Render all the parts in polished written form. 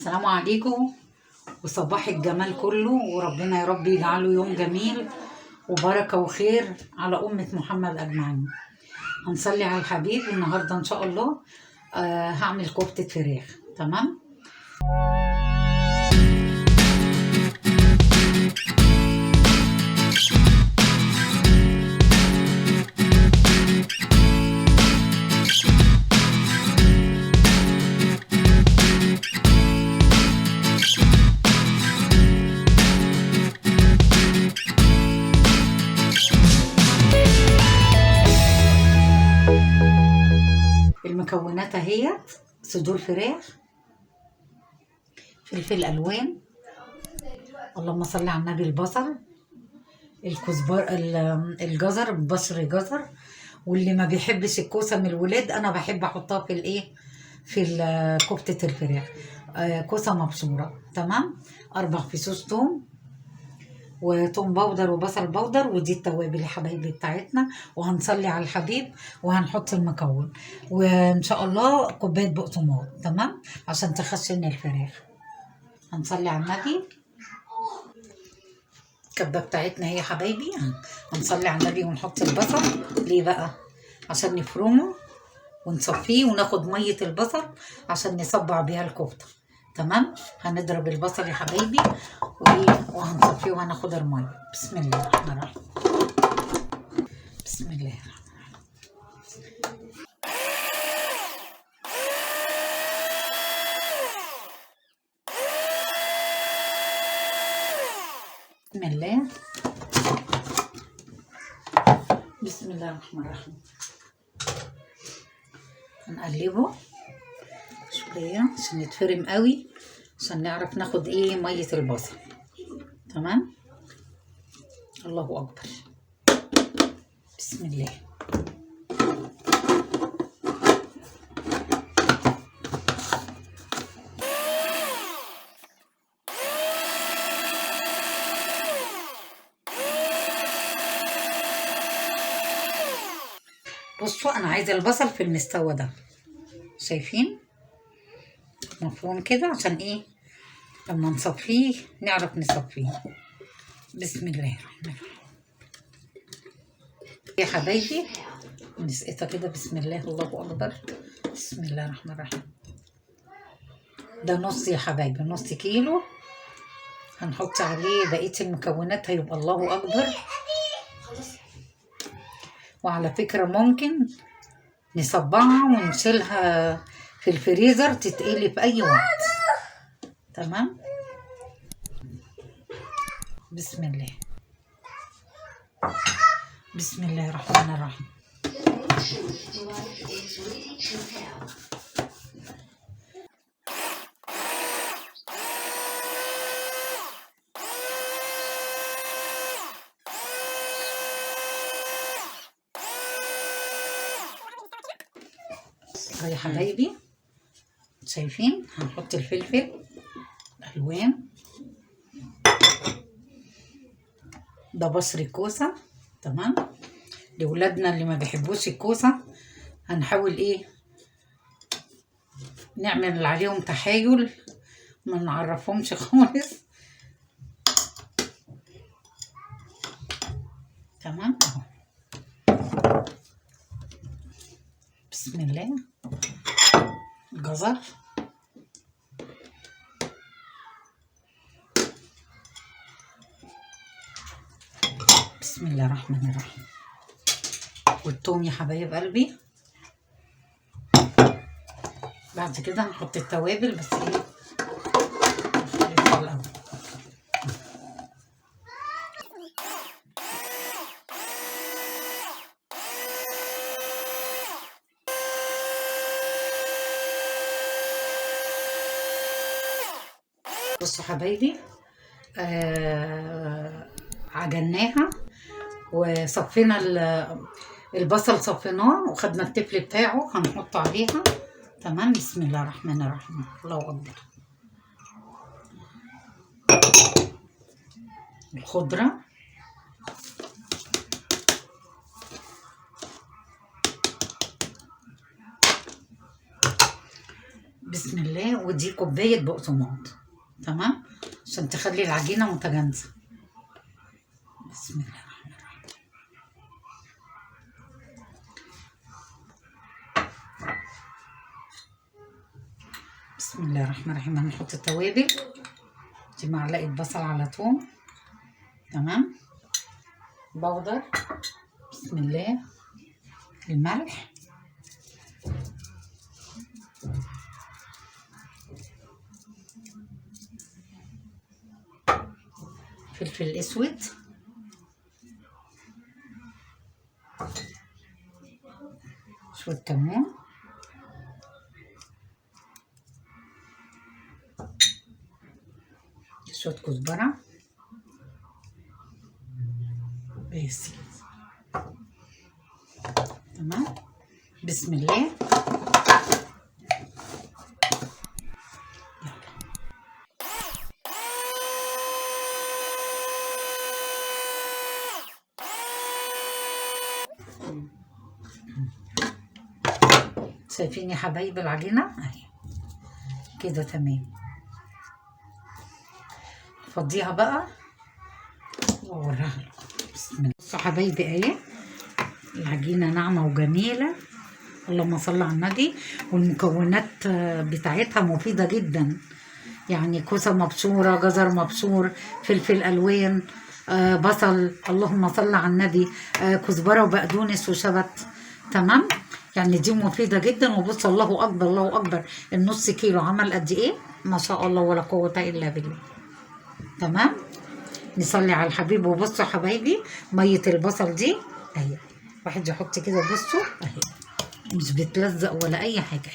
السلام عليكم وصباح الجمال كله، وربنا يا رب يجعله يوم جميل وبركة وخير على أمة محمد أجمعين. هنصلي على الحبيب النهاردة إن شاء الله. هعمل كفتة فراخ. تمام. المكونات اهيت: صدور فراخ، فلفل الوان، اللهم صل على النبي، البصل، الكزبر، الجزر، بصر جزر. واللي ما بيحبش الكوسه من الولاد انا بحب احطها في في كفته الفراخ. كوسه مبشوره. تمام. 4 فصوص توم، وتوم باودر وبصل باودر. ودي التوابل يا حبايبي بتاعتنا. وهنصلي على الحبيب وهنحط المكون، وان شاء الله كوبايه بقسماط. تمام، عشان تخشن الفراخ. هنصلي على النبي. الكبه بتاعتنا هي يا حبايبي. هنصلي على النبي ونحط البصل. ليه بقى؟ عشان نفرمه ونصفيه وناخد ميه البصل عشان نصبع بيها الكفته. تمام. هنضرب البصل يا حبايبي وهنصفيه وهناخد الميه. بسم الله الرحمن الرحيم. بسم الله الرحمن الرحيم. بسم الله. بسم الله الرحمن الرحيم. هنقلبه شويه عشان يتفرم قوي، عشان نعرف ناخد ميه البصل. تمام. الله اكبر. بسم الله. بصوا، انا عايزه البصل في المستوى ده. شايفين؟ مفروم كده عشان لما نصفيه نعرف نصفيه. بسم الله الرحمن الرحيم يا حبايبي. نسقطها كده. بسم الله، الله اكبر. بسم الله الرحمن الرحيم. ده نص يا حبايبي، نص كيلو. هنحط عليه بقيه المكونات، هيبقى الله اكبر. وعلى فكره ممكن نصبعها ونشيلها في الفريزر تتقلي في اي وقت. تمام. بسم الله. بسم الله الرحمن الرحيم. يا حبايبي شايفين؟ هنحط الفلفل الالوان. ده بصر الكوسه. تمام. لولادنا اللي ما بيحبوش الكوسه هنحاول نعمل عليهم تحايل، ما نعرفهمش خالص. تمام اهو. بسم الله. جزر، بسم الله الرحمن الرحيم. والثوم يا حبايب قلبي. بعد كده هنحط التوابل، بس الأول. بصوا حبايبي، عجناها وصفينا البصل، صفيناه وخدنا التفل بتاعه هنحط عليها. تمام. بسم الله الرحمن الرحيم. الله اكبر. الخضره، بسم الله. ودي كوباية بقسماط. تمام، عشان تخلي العجينة متجانسة. بسم الله الرحمن الرحيم. بسم الله الرحمن الرحيم. هنحط التوابل دي، معلقة بصل على توم. تمام، بودر. بسم الله. الملح، فلفل اسود، شوية كمون، شوية كزبرة، بس. تمام، بسم الله. شايفين يا حبايبي العجينة اهي كده تمام. فضيها بقى واوريها لكم. بسم الله. بصوا حبايبي اهي العجينة ناعمة وجميلة، اللهم صل على النبي. والمكونات بتاعتها مفيدة جدا، يعني كوسة مبشورة، جزر مبشور، فلفل ألوان، بصل، اللهم صل على النبي، كزبرة وبقدونس وشبت. تمام، يعني دي مفيدة جدا. وبص، الله أكبر الله أكبر، النص كيلو عمل قد إيه؟ ما شاء الله ولا قوة إلا بالله. تمام، نصلي على الحبيب. وبصوا حبايبي مية البصل دي أهي، واحد يحط كده، بصوا أهي مش بتلزق ولا أي حاجة،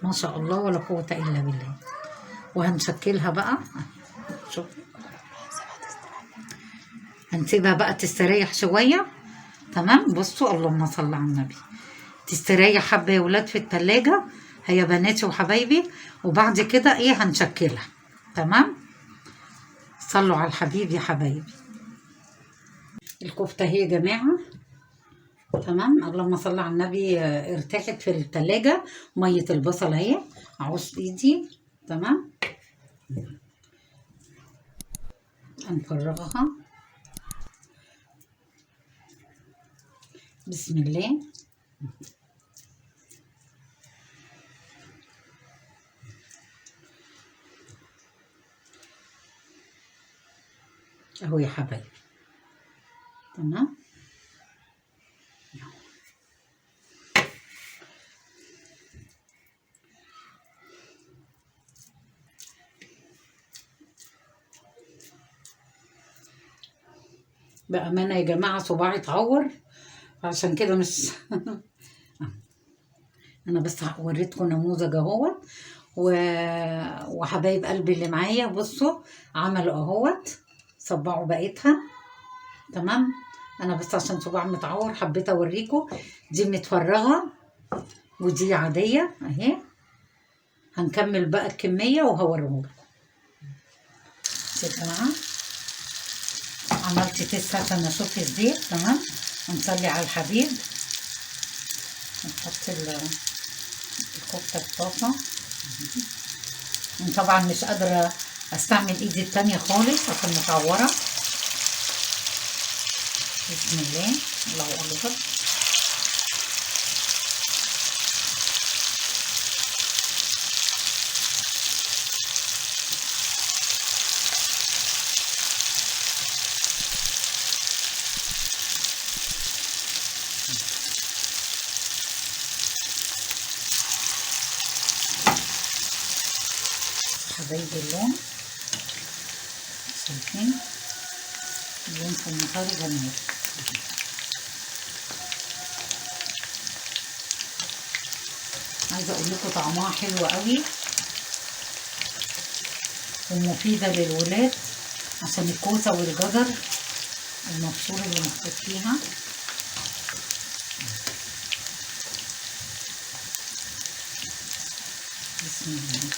ما شاء الله ولا قوة إلا بالله. وهنشكلها بقى، شوف، هنسيبها بقى تستريح شوية. تمام، بصوا اللهم صل على النبي، تستريح حبة يا ولاد في التلاجة، هيا بناتي وحبايبي. وبعد كده ايه هنشكلها. تمام، صلوا على الحبيب يا حبايبي. الكفتة هي يا جماعة. تمام، اللهم صل على النبي. ارتاحت في التلاجة، مية البصل اهي، اعوص ايدي. تمام، هنفرغها. بسم الله. اهو يا حبايبي. تمام، بأمانة يا جماعة صباعي اتعور، عشان كده مش انا بس وريتكم نموذج اهوت. وحبايب قلبي اللي معايا بصوا عملوا اهوت، صبعوا بقيتها. تمام، انا بس عشان صباعي متعور حبيت اوريكم. دي متفرغه ودي عاديه اهي. هنكمل بقى الكميه وهوريهولكم. يا جماعه عملت 9 تناشف الزيت. تمام، ونصلي على الحبيب. نحط الكفته في طاسه. طبعا مش قادره استعمل ايدي التانية خالص عشان متعوره. بسم الله، الله اكبر. حبايبي اللون، شايفين اللون في منتهى الجمال. عايزه اقول لكم طعمها حلو قوي ومفيده للولاد، عشان الكوسه والجزر المبشور اللي محطوط فيها. بسم الله.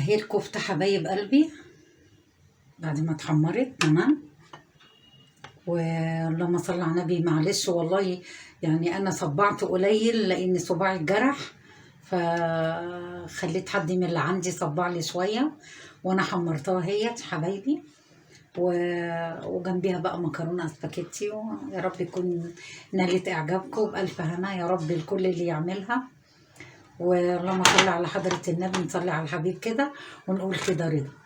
اهي الكفتة حبايب قلبي بعد ما اتحمرت تمام. واللهم صل على النبي. معلش والله يعني انا صبعت قليل لان صباعي اتجرح، فخليت حد من اللي عندي صبع لي شويه وانا حمرتها اهيت حبايبي. وجنبيها بقى مكرونه اسباجيتي. ويا رب يكون نالت اعجابكم بالف هنا يا رب الكل اللي يعملها. واللهم صل على حضره النبي، نصلي على الحبيب كده ونقول كده رضا.